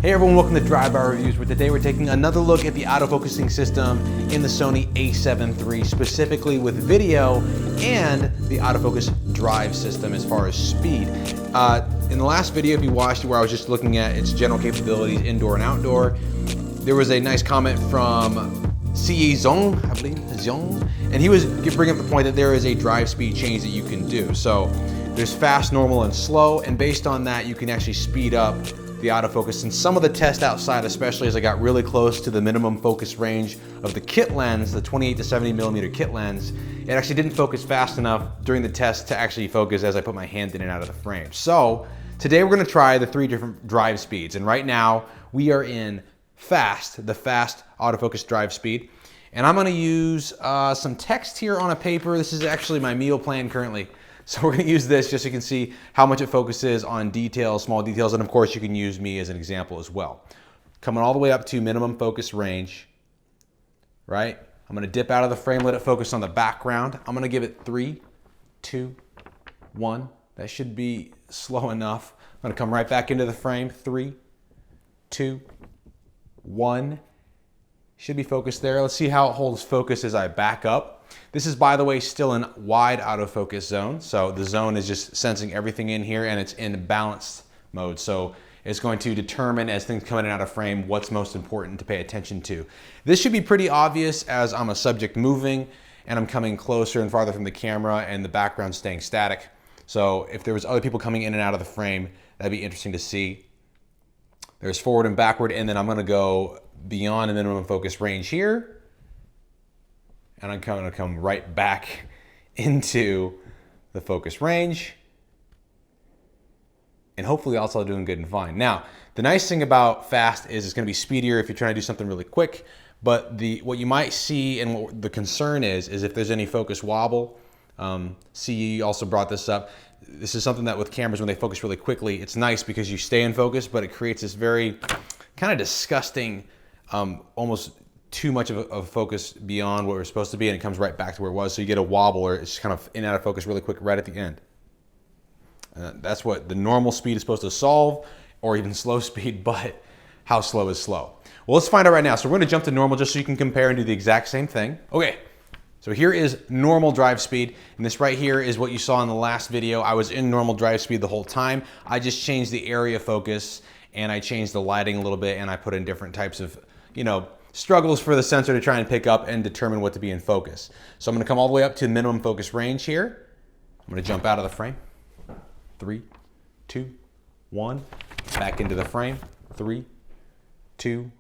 Hey everyone, welcome to Drive-By Reviews, where today we're taking another look at the autofocusing system in the Sony A7 III, specifically with video and the autofocus drive system as far as speed. In the last video, if you watched it, where I was just looking at its general capabilities, indoor and outdoor, there was a nice comment from A7iii, I believe, Zong, and he was bringing up the point that there is a drive speed change that you can do. So there's fast, normal, and slow, and based on that, you can actually speed up the autofocus. And some of the tests outside, especially as I got really close to the minimum focus range of the kit lens, the 28 to 70mm kit lens, it actually didn't focus fast enough during the test to actually focus as I put my hand in and out of the frame. So today we're gonna try the 3 different drive speeds. And right now we are in fast, the fast autofocus drive speed. And I'm gonna use some text here on a paper. This is actually my meal plan currently. So we're gonna use this just so you can see how much it focuses on details, small details, and of course you can use me as an example as well. Coming all the way up to minimum focus range, right? I'm gonna dip out of the frame, let it focus on the background. I'm gonna give it 3, 2, 1. That should be slow enough. I'm gonna come right back into the frame. 3, 2, 1. Should be focused there. Let's see how it holds focus as I back up. This is, by the way, still in wide autofocus zone. So the zone is just sensing everything in here, and it's in balanced mode. So it's going to determine, as things come in and out of frame, what's most important to pay attention to. This should be pretty obvious as I'm a subject moving and I'm coming closer and farther from the camera and the background staying static. So if there was other people coming in and out of the frame, that'd be interesting to see. There's forward and backward, and then I'm gonna go beyond the minimum focus range here. And I'm gonna come right back into the focus range. And hopefully also doing good and fine. Now, the nice thing about fast is it's gonna be speedier if you're trying to do something really quick, but what you might see and what the concern is if there's any focus wobble. CE also brought this up. This is something that with cameras, when they focus really quickly, it's nice because you stay in focus, but it creates this very kind of disgusting, almost too much of a focus beyond what we're supposed to be, and it comes right back to where it was. So you get a wobble, or it's kind of in and out of focus really quick right at the end. That's what the normal speed is supposed to solve, or even slow speed, but how slow is slow? Well, let's find out right now. So we're gonna jump to normal just so you can compare and do the exact same thing. Okay, so here is normal drive speed, and this right here is what you saw in the last video. I was in normal drive speed the whole time. I just changed the area focus, and I changed the lighting a little bit, and I put in different types of, struggles for the sensor to try and pick up and determine what to be in focus. So I'm gonna come all the way up to minimum focus range here. I'm gonna jump out of the frame. 3, 2, 1. Back into the frame. 3, 2,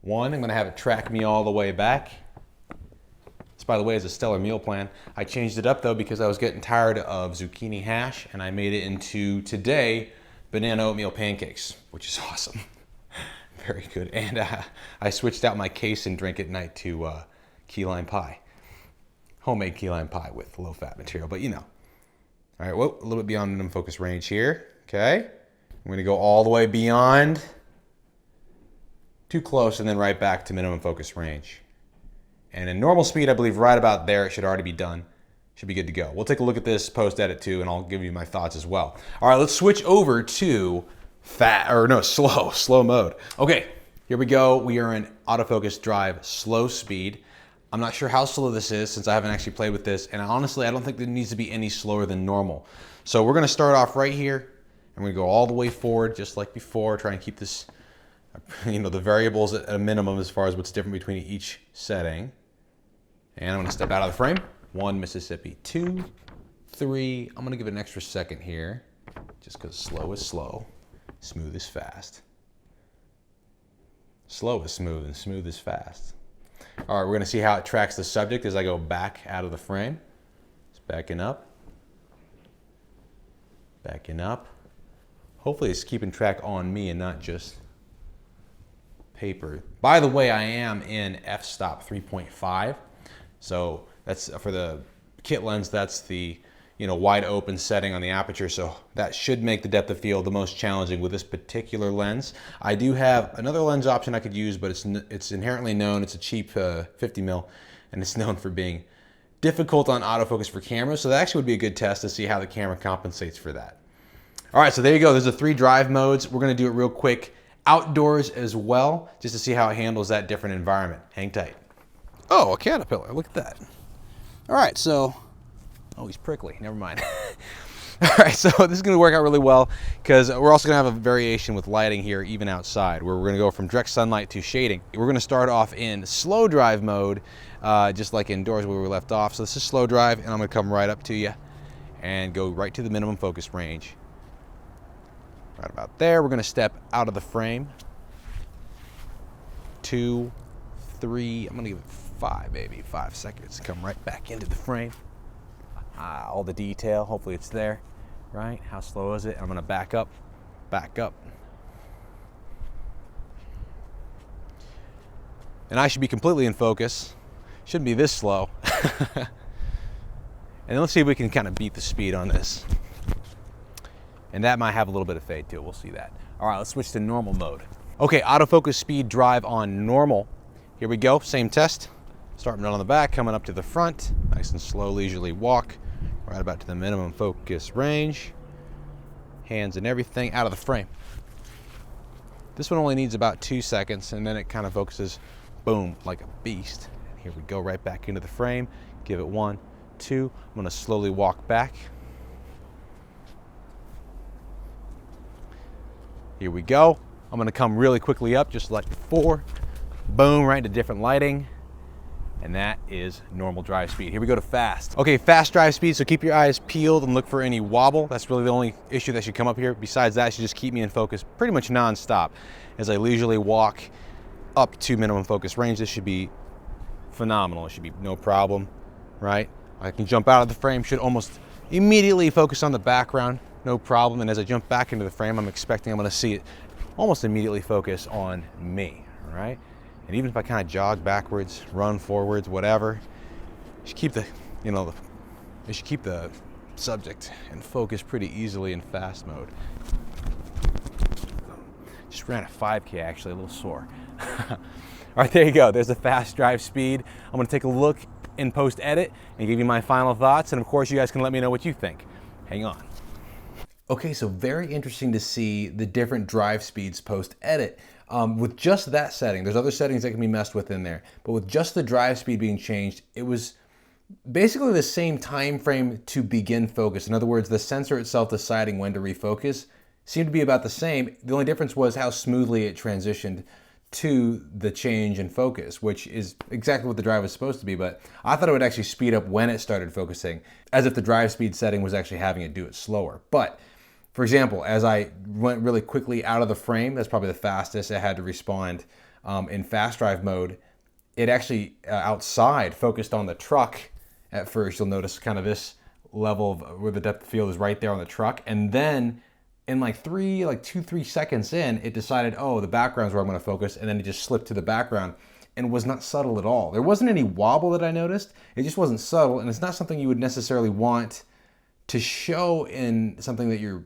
1. I'm gonna have it track me all the way back. This, by the way, is a stellar meal plan. I changed it up though because I was getting tired of zucchini hash, and I made it into, today, banana oatmeal pancakes, which is awesome. Very good. And I switched out my case and drink at night to key lime pie. Homemade key lime pie with low fat material, but All right, well, a little bit beyond minimum focus range here. Okay. I'm gonna go all the way beyond. Too close, and then right back to minimum focus range. And in normal speed, I believe right about there, it should already be done. Should be good to go. We'll take a look at this post-edit too, and I'll give you my thoughts as well. All right, let's switch over to slow mode. Okay, here we go. We are in autofocus drive slow speed. I'm not sure how slow this is since I haven't actually played with this, and honestly, I don't think it needs to be any slower than normal. So we're gonna start off right here, and we're gonna go all the way forward just like before, try and keep this, the variables at a minimum as far as what's different between each setting. And I'm gonna step out of the frame. 1, Mississippi, 2, 3. I'm gonna give it an extra second here, just because slow is slow. Smooth is fast. Slow is smooth, and smooth is fast. All right, we're gonna see how it tracks the subject as I go back out of the frame. It's backing up. Backing up. Hopefully it's keeping track on me and not just paper. By the way, I am in f-stop 3.5. So that's for the kit lens, that's the wide open setting on the aperture, so that should make the depth of field the most challenging with this particular lens. I do have another lens option I could use, but it's inherently known, it's a cheap 50 mil, and it's known for being difficult on autofocus for cameras, so that actually would be a good test to see how the camera compensates for that. All right, so there you go. There's the 3 drive modes. We're gonna do it real quick outdoors as well, just to see how it handles that different environment. Hang tight. Oh, a caterpillar, look at that. All right, so, oh, he's prickly, never mind. All right, so this is gonna work out really well because we're also gonna have a variation with lighting here, even outside, where we're gonna go from direct sunlight to shading. We're gonna start off in slow drive mode, just like indoors where we left off. So this is slow drive, and I'm gonna come right up to you and go right to the minimum focus range. Right about there, we're gonna step out of the frame. 2, 3, I'm gonna give it 5, maybe 5 seconds. Come right back into the frame. All the detail, hopefully it's there, right? How slow is it? I'm gonna back up, back up. And I should be completely in focus. Shouldn't be this slow. And then let's see if we can kind of beat the speed on this. And that might have a little bit of fade to it, we'll see that. All right, let's switch to normal mode. Okay, autofocus speed drive on normal. Here we go, same test. Starting on the back, coming up to the front. Nice and slow, leisurely walk. Right about to the minimum focus range. Hands and everything out of the frame. This one only needs about 2 seconds, and then it kind of focuses, boom, like a beast. And here we go, right back into the frame. Give it 1, 2. I'm gonna slowly walk back. Here we go. I'm gonna come really quickly up, just like before. Boom, right into different lighting. And that is normal drive speed. Here we go to fast. Okay, fast drive speed, so keep your eyes peeled and look for any wobble. That's really the only issue that should come up here. Besides that, it should just keep me in focus pretty much non-stop as I leisurely walk up to minimum focus range. This should be phenomenal. It should be no problem, right? I can jump out of the frame, should almost immediately focus on the background, no problem. And as I jump back into the frame, I'm expecting I'm gonna see it almost immediately focus on me, all right? And even if I kind of jog backwards, run forwards, whatever, you should keep the, you should keep the subject in focus pretty easily in fast mode. Just ran a 5K actually, a little sore. All right, there you go. There's a fast drive speed. I'm gonna take a look in post-edit and give you my final thoughts. And of course, you guys can let me know what you think. Hang on. Okay, so very interesting to see the different drive speeds post-edit. With just that setting, there's other settings that can be messed with in there, but with just the drive speed being changed, it was basically the same time frame to begin focus. In other words, the sensor itself deciding when to refocus seemed to be about the same. The only difference was how smoothly it transitioned to the change in focus, which is exactly what the drive was supposed to be, but I thought it would actually speed up when it started focusing, as if the drive speed setting was actually having it do it slower. But for example, as I went really quickly out of the frame, that's probably the fastest it had to respond in fast drive mode. It actually outside focused on the truck at first. You'll notice kind of this level of where the depth of field is right there on the truck. And then in like 2-3 seconds in, it decided, oh, the background's where I'm gonna focus. And then it just slipped to the background and was not subtle at all. There wasn't any wobble that I noticed. It just wasn't subtle. And it's not something you would necessarily want to show in something that you're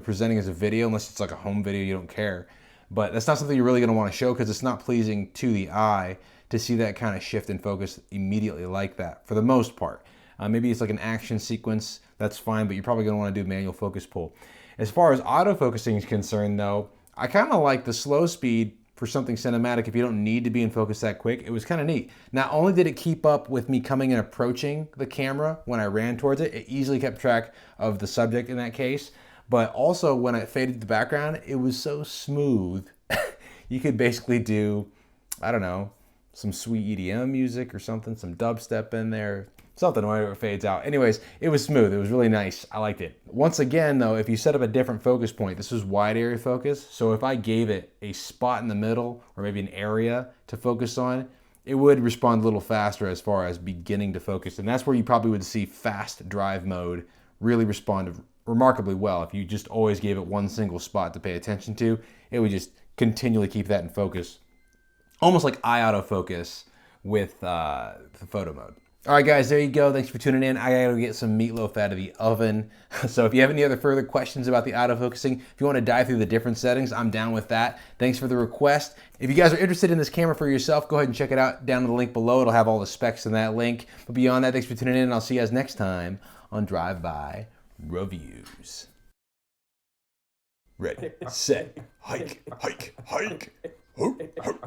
presenting as a video, unless it's like a home video, you don't care. But that's not something you're really gonna wanna show because it's not pleasing to the eye to see that kind of shift in focus immediately like that, for the most part. Maybe it's like an action sequence, that's fine, but you're probably gonna wanna do manual focus pull. As far as autofocusing is concerned though, I kinda like the slow speed for something cinematic if you don't need to be in focus that quick. It was kind of neat. Not only did it keep up with me coming and approaching the camera when I ran towards it, it easily kept track of the subject in that case. But also when it faded to the background, it was so smooth. You could basically do, I don't know, some sweet EDM music or something, some dubstep in there, something whenever it fades out. Anyways, it was smooth. It was really nice. I liked it. Once again, though, if you set up a different focus point, this was wide area focus. So if I gave it a spot in the middle or maybe an area to focus on, it would respond a little faster as far as beginning to focus. And that's where you probably would see fast drive mode really respond remarkably well. If you just always gave it one single spot to pay attention to, it would just continually keep that in focus. Almost like eye autofocus with the photo mode. All right, guys, there you go. Thanks for tuning in. I gotta get some meatloaf out of the oven. So if you have any other further questions about the autofocusing, if you want to dive through the different settings, I'm down with that. Thanks for the request. If you guys are interested in this camera for yourself, go ahead and check it out down in the link below. It'll have all the specs in that link. But beyond that, thanks for tuning in, and I'll see you guys next time on Drive By Reviews. Ready, set, hike, hike, hike. Ho, ho.